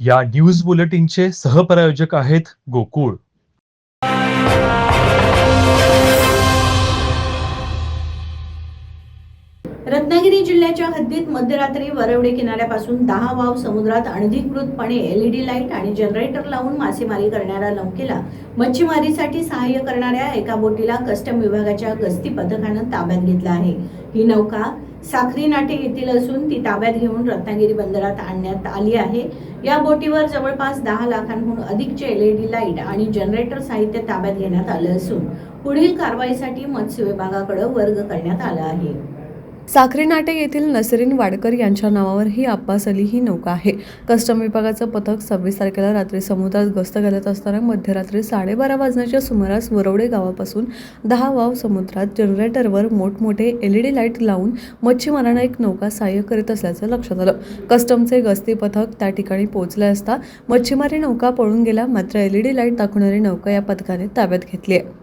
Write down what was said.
या न्यूज बुलेटिनचे सहप्रायोजक आहेत गोकुळ. रत्नागिरी जिल्ह्याच्या हद्दीत मध्यरात्री वरवडे किनाऱ्यापासून 10 वाव समुद्रात अनधिकृतपणे एलईडी लाईट आणि जनरेटर लावून मासेमारी करणाऱ्या नौकेला मच्छीमारीसाठी सहाय्य करणाऱ्या एका बोटीला कस्टम विभागाच्या गस्ती पथकानं ताब्यात घेतलं आहे. ही नौका साखरी नाटे येथील असून ती ताब्यात घेऊन रत्नागिरी बंदरात आणण्यात आली आहे. या बोटीवर जवळपास 10 लाखांहून अधिकचे एलईडी लाईट आणि जनरेटर साहित्य ताब्यात घेण्यात आलं असून पुढील कारवाईसाठी मत्स्य विभागाकडे वर्ग करण्यात आला आहे. साखरी नाटे येथील नसरीन वाडकर यांच्या नावावर ही अब्बास अली ही नौका आहे. कस्टम विभागाचं पथक 26 तारखेला रात्री समुद्रात गस्त घालत असताना मध्यरात्री 12:30 वाजण्याच्या सुमारास वरवडे गावापासून 10 वाव समुद्रात जनरेटरवर मोठमोठे एलईडी लाईट लावून मच्छीमारांना एक नौका सहाय्य करीत असल्याचं लक्षात आलं. कस्टमचे गस्ती पथक त्या ठिकाणी पोहोचले असता मच्छीमारी नौका पळून गेला, मात्र एलईडी लाईट दाखवणारी नौका या पथकाने ताब्यात घेतली आहे.